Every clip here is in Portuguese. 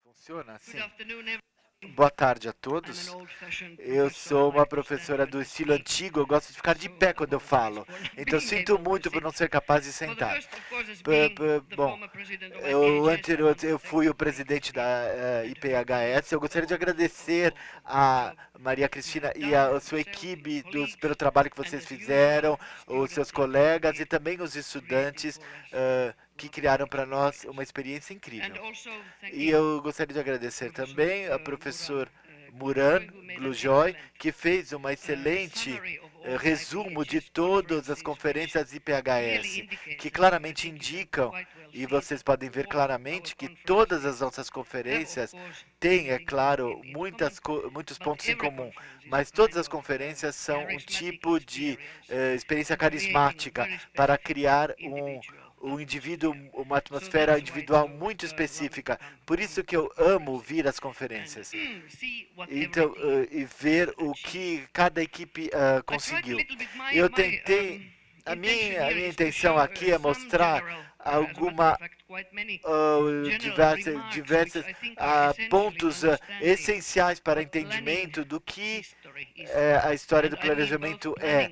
Funciona assim? Boa tarde a todos. Eu sou uma professora do estilo antigo, eu gosto de ficar de pé quando eu falo. Então sinto muito por não ser capaz de sentar. Bom, eu fui o presidente da IPHS. Eu gostaria de agradecer a Maria Cristina e a sua equipe pelo trabalho que vocês fizeram, os seus colegas e também os estudantes que criaram para nós uma experiência incrível. E eu gostaria de agradecer também ao professor Muran Glujoy, que fez uma excelente resumo de todas as conferências IPHS, que claramente indicam, e vocês podem ver claramente que todas as nossas conferências têm, é claro, muitos pontos em comum, mas todas as conferências são um tipo de experiência carismática para criar um indivíduo, uma atmosfera individual muito específica. Por isso que eu amo vir às conferências. Então, e ver o que cada equipe conseguiu. Eu tentei, a minha intenção aqui é mostrar diversos pontos essenciais para entendimento do que a história do planejamento é.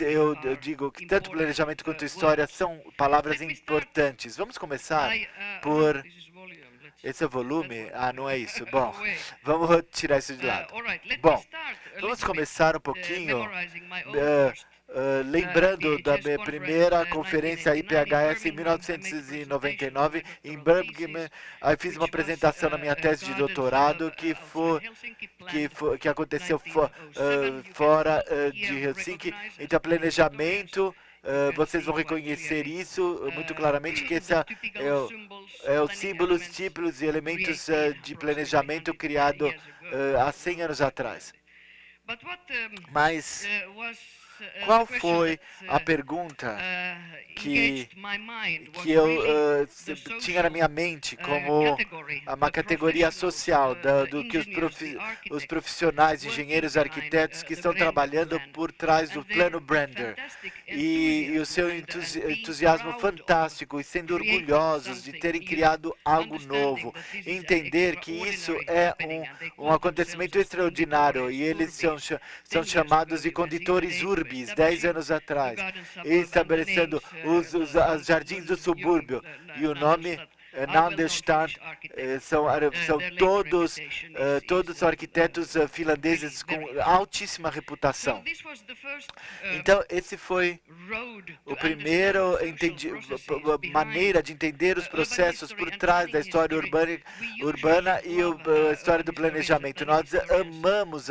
Eu digo que tanto planejamento quanto história são palavras importantes. Vamos começar por... Esse é o volume? Ah, não é isso. Bom, vamos tirar isso de lado. Bom, vamos começar um pouquinho lembrando da minha primeira conferência IPHS em 1999 em Birmingham. Aí fiz uma apresentação na minha tese de doutorado que aconteceu fora de Helsinki. Então, planejamento, vocês vão reconhecer isso muito claramente, que esse é os símbolos, tipos e elementos de planejamento criado há 100 anos atrás. Mas qual foi a pergunta que eu tinha na minha mente como uma categoria social do que os profissionais, engenheiros, arquitetos que estão trabalhando por trás do plano Brander e o seu entusiasmo fantástico e sendo orgulhosos de terem criado algo novo, entender que isso é um acontecimento extraordinário e eles são chamados de condutores urbanos 10 anos atrás, estabelecendo os jardins do subúrbio. E o nome Nandestad são todos arquitetos finlandeses com altíssima reputação. Então, esse foi o primeiro maneira de entender os processos por trás da história urbana e a história do planejamento. Nós amamos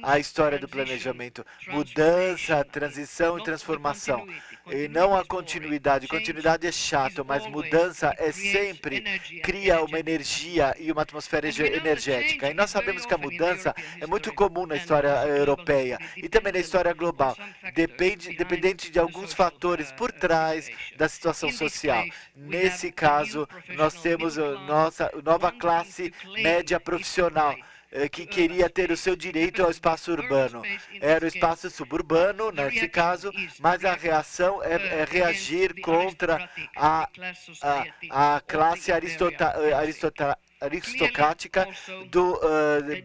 a história do planejamento. Mudança, transição e transformação. E não a continuidade. Continuidade é chato, mas mudança é sempre cria uma energia e uma atmosfera energética. E nós sabemos que a mudança é muito comum na história europeia e também na história global, dependente de alguns fatores por trás da situação social. Nesse caso, nós temos a nossa nova classe média profissional, que queria ter o seu direito ao espaço urbano. Era o espaço suburbano, nesse caso, mas a reação é reagir contra a classe aristocrática do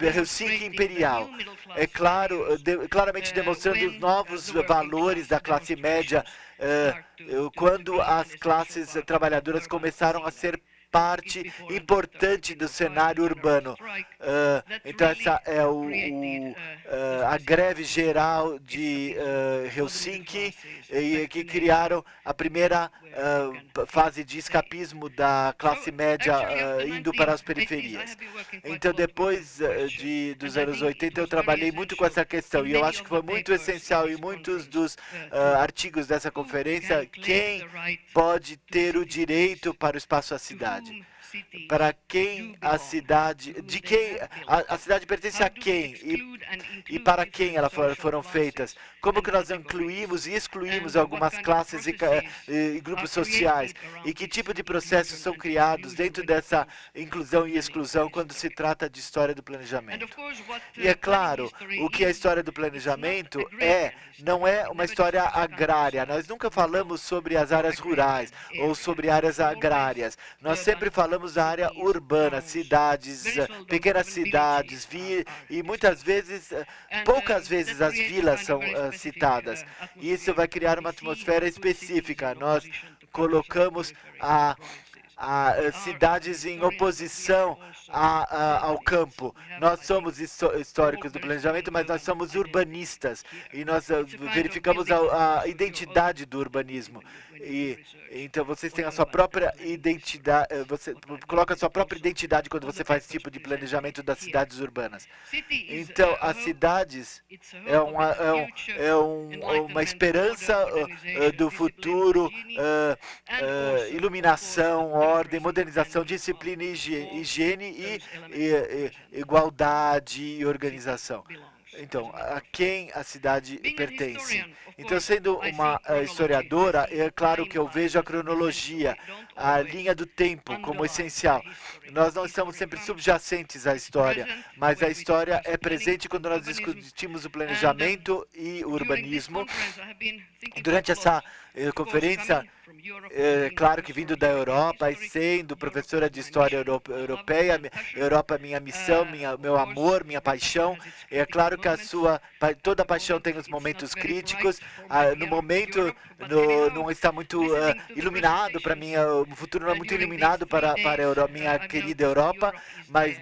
Helsinki Imperial. É claro, claramente demonstrando os novos valores da classe média, quando as classes trabalhadoras começaram a ser parte importante do cenário urbano. Então, essa é a greve geral de Helsinki, que criaram a primeira fase de escapismo da classe média indo para as periferias. Então, depois dos anos 80, eu trabalhei muito com essa questão, e eu acho que foi muito essencial em muitos dos artigos dessa conferência, quem pode ter o direito para o espaço da cidade. Para quem a cidade, de quem a cidade pertence a quem e para quem elas foram feitas. Como que nós incluímos e excluímos algumas classes e grupos sociais e que tipo de processos são criados dentro dessa inclusão e exclusão quando se trata de história do planejamento. E é claro, o que é a história do planejamento não é uma história agrária. Nós nunca falamos sobre as áreas rurais ou sobre áreas agrárias. Nós sempre falamos temos a área urbana, cidades, pequenas cidades, e muitas vezes, poucas vezes as vilas são citadas. Isso vai criar uma atmosfera específica. Nós colocamos cidades em oposição ao campo. Nós somos históricos do planejamento, mas nós somos urbanistas e nós verificamos a identidade do urbanismo. Então vocês têm a sua própria identidade, você coloca a sua própria identidade quando você faz esse tipo de planejamento das cidades urbanas. Então, as cidades é uma esperança do futuro, iluminação, ordem, modernização, disciplina, higiene e igualdade e organização. Então, a quem a cidade pertence? Então, sendo uma historiadora, é claro que eu vejo a cronologia, a linha do tempo como essencial. Nós não estamos sempre subjacentes à história, mas a história é presente quando nós discutimos o planejamento e o urbanismo. Durante essa conferência, claro que vindo da Europa e sendo professora de história europeia, Europa é minha missão, meu amor, minha paixão. É claro que toda paixão tem os momentos críticos. No momento não está muito iluminado para mim, o futuro não é muito iluminado para a minha querida Europa, mas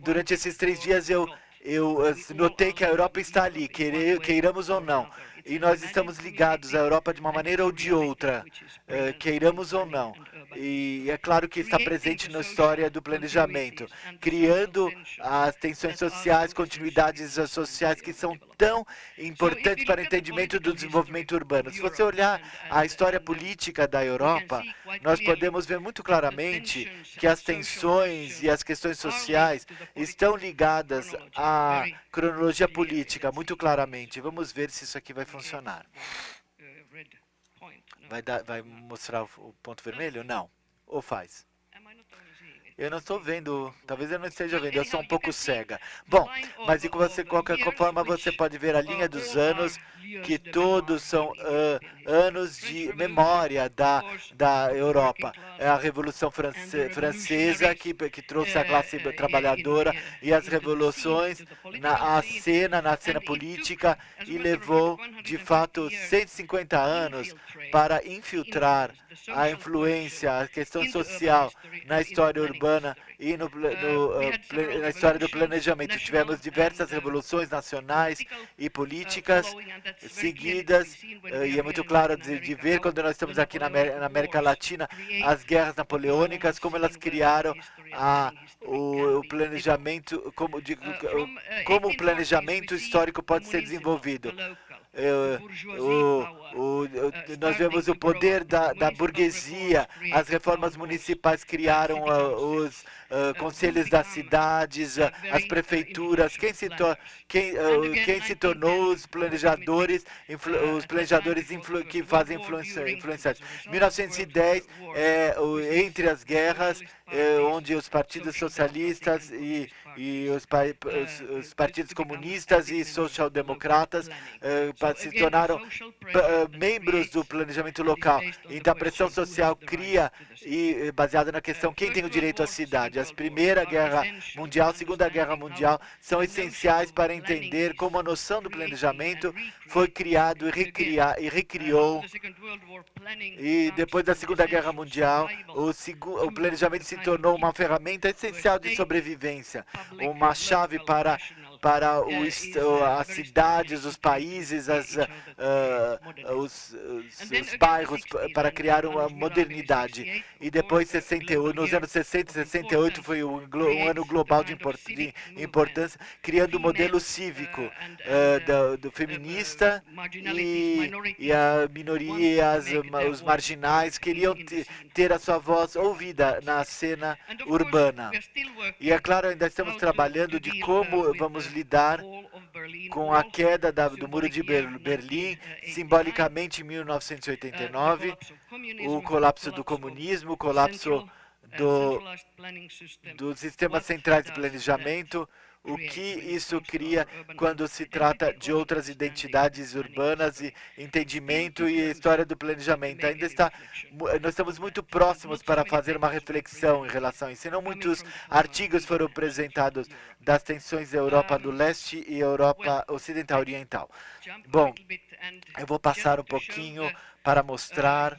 durante esses 3 dias eu notei que a Europa está ali, queiramos ou não. E nós estamos ligados à Europa de uma maneira ou de outra, queiramos ou não. E é claro que está presente na história do planejamento, criando as tensões sociais, continuidades sociais que são tão importantes para o entendimento do desenvolvimento urbano. Se você olhar a história política da Europa, nós podemos ver muito claramente que as tensões e as questões sociais estão ligadas à cronologia política, muito claramente. Vamos ver se isso aqui vai funcionar. Vai mostrar o ponto vermelho? Não. Ou faz? Eu não estou vendo, talvez eu não esteja vendo, eu sou um pouco cega. Bom, mas de qualquer forma você pode ver a linha dos anos, que todos são anos de memória da Europa. É a Revolução Francesa que trouxe a classe trabalhadora e as revoluções na cena política e levou, de fato, 150 anos para infiltrar a influência, a questão social na história urbana e na história do planejamento. Tivemos diversas revoluções nacionais e políticas seguidas, e é muito claro de ver quando nós estamos aqui na América Latina, as guerras napoleônicas, como elas criaram o planejamento, como o planejamento histórico pode ser desenvolvido. Nós vemos o poder da burguesia, as reformas municipais criaram os conselhos das cidades, as prefeituras, quem se tornou os planejadores que fazem influenciantes. 1910, entre as guerras, onde os partidos socialistas e os partidos comunistas e social-democratas se tornaram membros do planejamento local. Então, a pressão social cria, baseada na questão quem tem o direito à cidade. A Primeira Guerra Mundial, a Segunda Guerra Mundial são essenciais para entender como a noção do planejamento foi criado e recriou. E depois da Segunda Guerra Mundial, o planejamento se tornou uma ferramenta essencial de sobrevivência, uma chave para as cidades, os países, os bairros, para criar uma modernidade. E depois, nos anos 60 e 68, foi um ano global de importância, criando um modelo cívico do feminista, e a minoria, os marginais, queriam ter a sua voz ouvida na cena urbana. E é claro, ainda estamos trabalhando de como vamos lidar com a queda do Muro de Berlim, simbolicamente em 1989, o colapso do comunismo, o colapso dos sistemas centrais de planejamento, o que isso cria quando se trata de outras identidades urbanas e entendimento e história do planejamento. Nós estamos muito próximos para fazer uma reflexão em relação a isso. Não muitos artigos foram apresentados das tensões da Europa do Leste e Europa Ocidental Oriental. Bom, eu vou passar um pouquinho para mostrar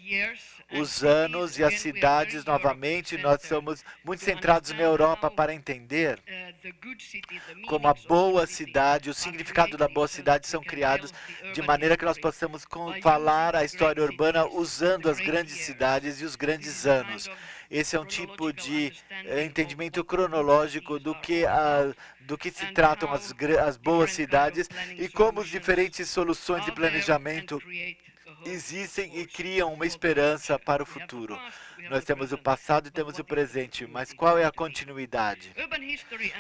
os anos e as cidades novamente. Nós somos muito centrados na Europa para entender como a boa cidade, o significado da boa cidade são criados de maneira que nós possamos falar a história urbana usando as grandes cidades e os grandes anos. Esse é um tipo de entendimento cronológico do que se tratam as boas cidades e como as diferentes soluções de planejamento existem e criam uma esperança para o futuro. Nós temos o passado e temos o presente, mas qual é a continuidade?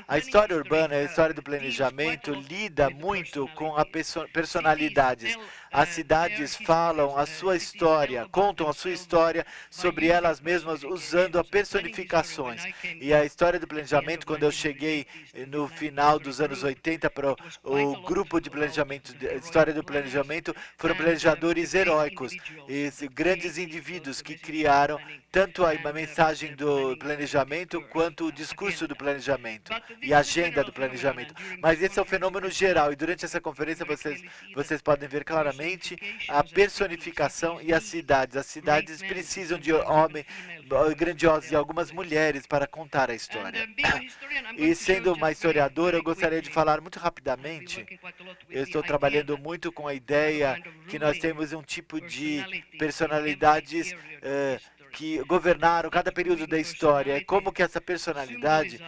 A história urbana, a história do planejamento, lida muito com as personalidades. As cidades falam a sua história, contam a sua história sobre elas mesmas, usando as personificações. E a história do planejamento, quando eu cheguei no final dos anos 80 para o grupo de planejamento, história do planejamento, foram planejadores heróicos, grandes indivíduos que criaram tanto a mensagem do planejamento quanto o discurso do planejamento e a agenda do planejamento. Mas esse é o fenômeno geral e durante essa conferência vocês podem ver claramente a personificação e as cidades. As cidades precisam de homens grandiosos e algumas mulheres para contar a história. E sendo uma historiadora, eu gostaria de falar muito rapidamente. Eu estou trabalhando muito com a ideia que nós temos um tipo de personalidades que governaram cada período da história, e como que essa personalidade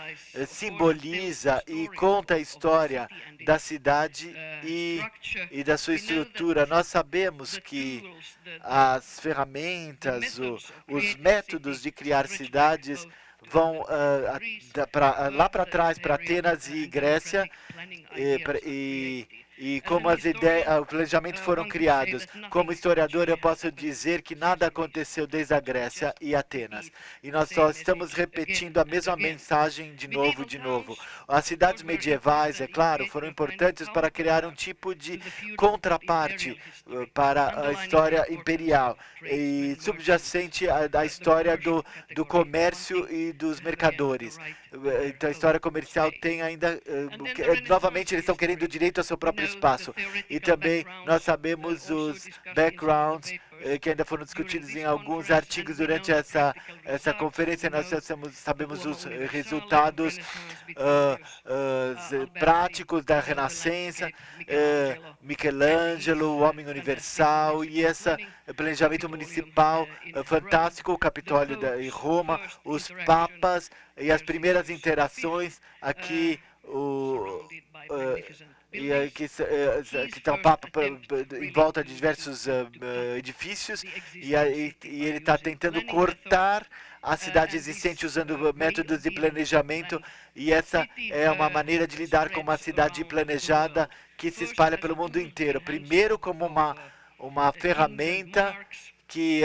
simboliza e conta a história da cidade e da sua estrutura. Nós sabemos que as ferramentas, os métodos de criar cidades vão lá para trás, para Atenas e Grécia, e como o planejamento foram criados. Como historiador, eu posso dizer que nada aconteceu desde a Grécia e Atenas. E nós só estamos repetindo a mesma mensagem de novo e de novo. As cidades medievais, é claro, foram importantes para criar um tipo de contraparte para a história imperial e subjacente à história do comércio e dos mercadores. Então, a história comercial tem ainda, novamente, eles estão querendo direito ao seu próprio espaço. E também nós sabemos os backgrounds que ainda foram discutidos em alguns artigos durante essa conferência. Nós sabemos os resultados práticos da Renascença, Michelangelo, o Homem Universal, e esse planejamento municipal fantástico, o Capitólio em Roma, os papas e as primeiras interações aqui, que estão em volta de diversos edifícios, e ele está tentando cortar a cidade existente usando métodos de planejamento, e essa é uma maneira de lidar com uma cidade planejada que se espalha pelo mundo inteiro. Primeiro como uma ferramenta que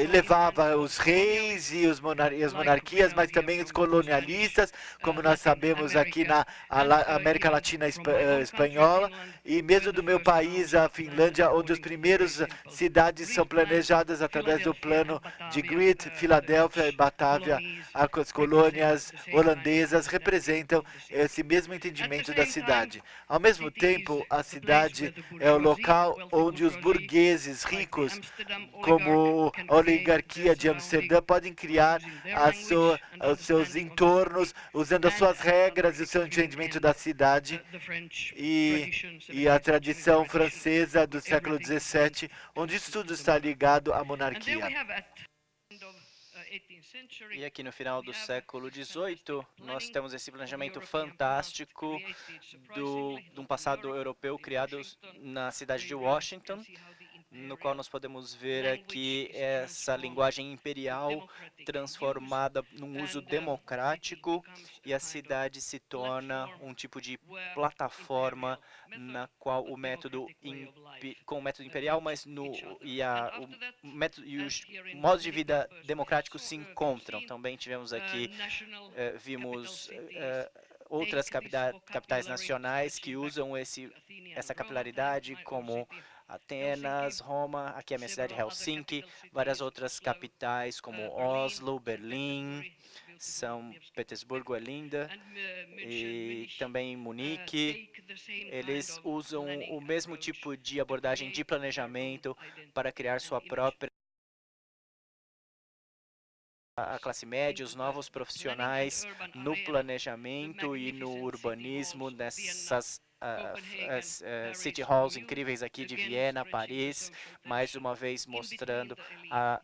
elevava os reis e as monarquias, mas também os colonialistas, como nós sabemos aqui na América Latina espanhola, e mesmo do meu país, a Finlândia, onde as primeiras cidades são planejadas através do plano de Grid. Filadélfia e Batávia, as colônias holandesas representam esse mesmo entendimento da cidade. Ao mesmo tempo, a cidade é o local onde os burgueses ricos, como a oligarquia de Amsterdã, podem criar os seus entornos, usando as suas regras e o seu entendimento da cidade, e a tradição francesa do século XVII, onde isso tudo está ligado à monarquia. E aqui no final do século XVIII, nós temos esse planejamento fantástico de um passado europeu criado na cidade de Washington, no qual nós podemos ver aqui essa linguagem imperial transformada num uso democrático, e a cidade se torna um tipo de plataforma na qual o método imperial, mas os modos de vida democráticos se encontram. Também tivemos aqui, vimos outras capitais nacionais que usam essa capilaridade, como Atenas, Roma, aqui é a minha cidade, Helsinki, várias outras capitais como Oslo, Berlim, São Petersburgo é linda, e também Munique. Eles usam o mesmo tipo de abordagem de planejamento para criar sua própria a classe média, os novos profissionais no planejamento e no urbanismo, nessas city halls incríveis aqui de Viena, Paris, mais uma vez mostrando a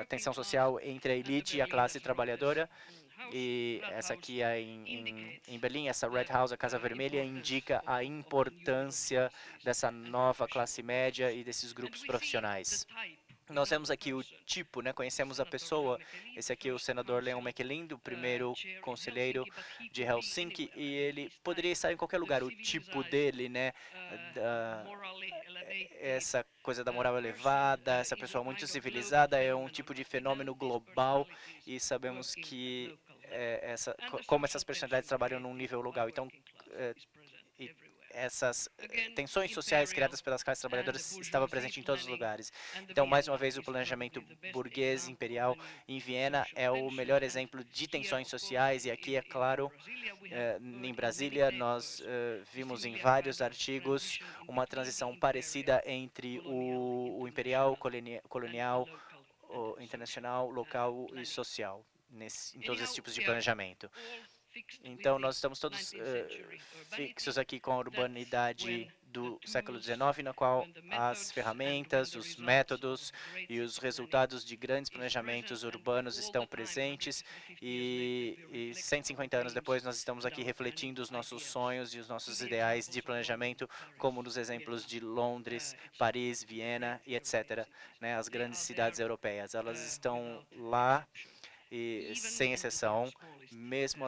tensão social entre a elite e a classe trabalhadora. E essa aqui é em Berlim, essa Red House, a Casa Vermelha, indica a importância dessa nova classe média e desses grupos profissionais. Nós vemos aqui o tipo, né? Conhecemos a pessoa. Esse aqui é o senador Leon Meckelin, o primeiro conselheiro de Helsinki, e ele poderia estar em qualquer lugar. O tipo dele, né? Essa coisa da moral elevada, essa pessoa muito civilizada, é um tipo de fenômeno global e sabemos que como essas personalidades trabalham num nível local. Então, essas tensões sociais criadas pelas classes trabalhadoras estavam presentes em todos os lugares. Então, mais uma vez, o planejamento burguês imperial em Viena é o melhor exemplo de tensões sociais, e aqui, é claro, em Brasília, nós vimos em vários artigos uma transição parecida entre o imperial, colonial, o internacional, local e social, em todos esses tipos de planejamento. Então, nós estamos todos fixos aqui com a urbanidade do século XIX, na qual as ferramentas, os métodos e os resultados de grandes planejamentos urbanos estão presentes, e 150 anos depois nós estamos aqui refletindo os nossos sonhos e os nossos ideais de planejamento, como nos exemplos de Londres, Paris, Viena e etc., né, as grandes cidades europeias. Elas estão lá, e sem exceção, mesmo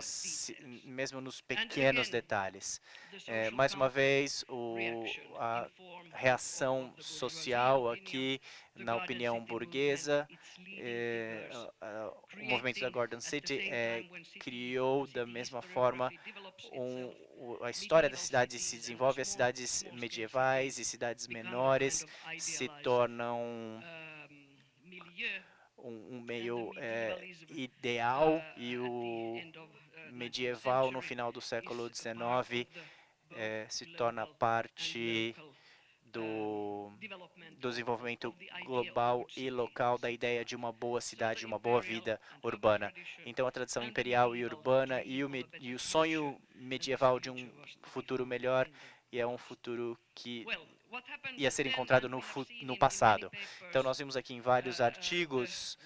nos pequenos detalhes. Mais uma vez, a reação social aqui, na opinião burguesa, o movimento da Garden City criou da mesma forma a história da cidade se desenvolve, as cidades medievais e cidades menores se tornam um meio ideal, e o medieval no final do século XIX se torna parte do desenvolvimento global e local da ideia de uma boa cidade, de uma boa vida urbana. Então, a tradição imperial e urbana e o sonho medieval de um futuro melhor, e é um futuro que ia ser encontrado no passado. Então, nós vimos aqui em vários artigos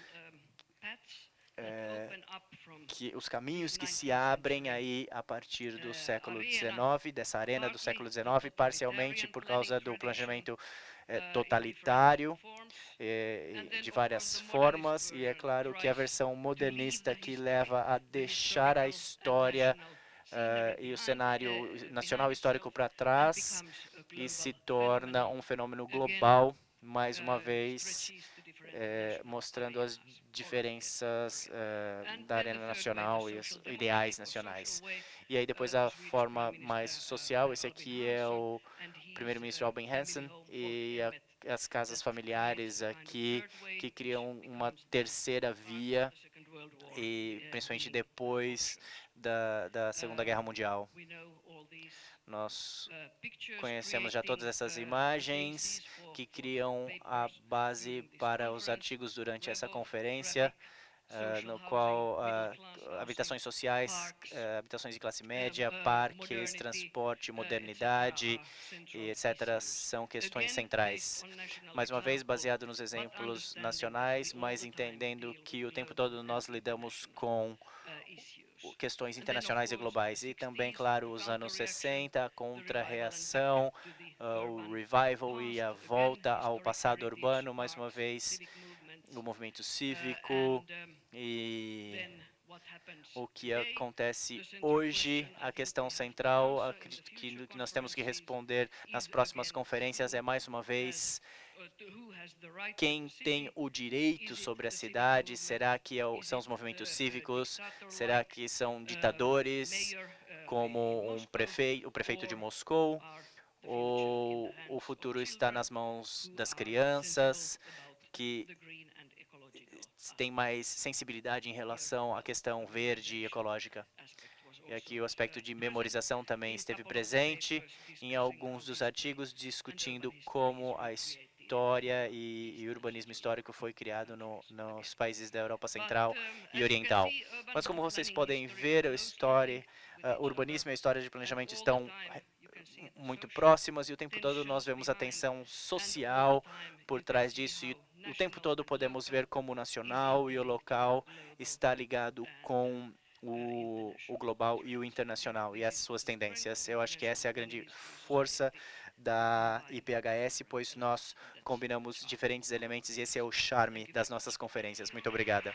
que os caminhos que se abrem aí a partir do século XIX, dessa arena do século XIX, parcialmente por causa do planejamento totalitário, de várias formas, e é claro que a versão modernista que leva a deixar a história e o cenário nacional histórico para trás e se torna um fenômeno global, mais uma vez, mostrando as diferenças da arena nacional e os ideais nacionais. E aí depois a forma mais social, esse aqui é o primeiro-ministro Albin Hansen, e as casas familiares aqui que criam uma terceira via, e principalmente depois da Segunda Guerra Mundial. Nós conhecemos já todas essas imagens que criam a base para os artigos durante essa conferência, no qual habitações sociais, habitações de classe média, parques, transporte, modernidade, e etc., são questões centrais. Mais uma vez, baseado nos exemplos nacionais, mas entendendo que o tempo todo nós lidamos com questões internacionais e globais. E também, claro, os anos 60, a contra-reação, o revival e a volta ao passado urbano, mais uma vez, o movimento cívico e o que acontece hoje. A questão central acredito que nós temos que responder nas próximas conferências é, mais uma vez, quem tem o direito sobre a cidade? Será que são os movimentos cívicos? Será que são ditadores, como o prefeito de Moscou. O futuro está nas mãos das crianças, que têm mais sensibilidade em relação à questão verde e ecológica. E aqui o aspecto de memorização também esteve presente em alguns dos artigos, discutindo como a história e urbanismo histórico foi criado nos países da Europa Central e Oriental. Mas como vocês podem ver, o urbanismo e a história de planejamento estão muito próximas e o tempo todo nós vemos a tensão social por trás disso e o tempo todo podemos ver como o nacional e o local está ligado com o global e o internacional e as suas tendências. Eu acho que essa é a grande força da IPHS, pois nós combinamos diferentes elementos e esse é o charme das nossas conferências. Muito obrigada.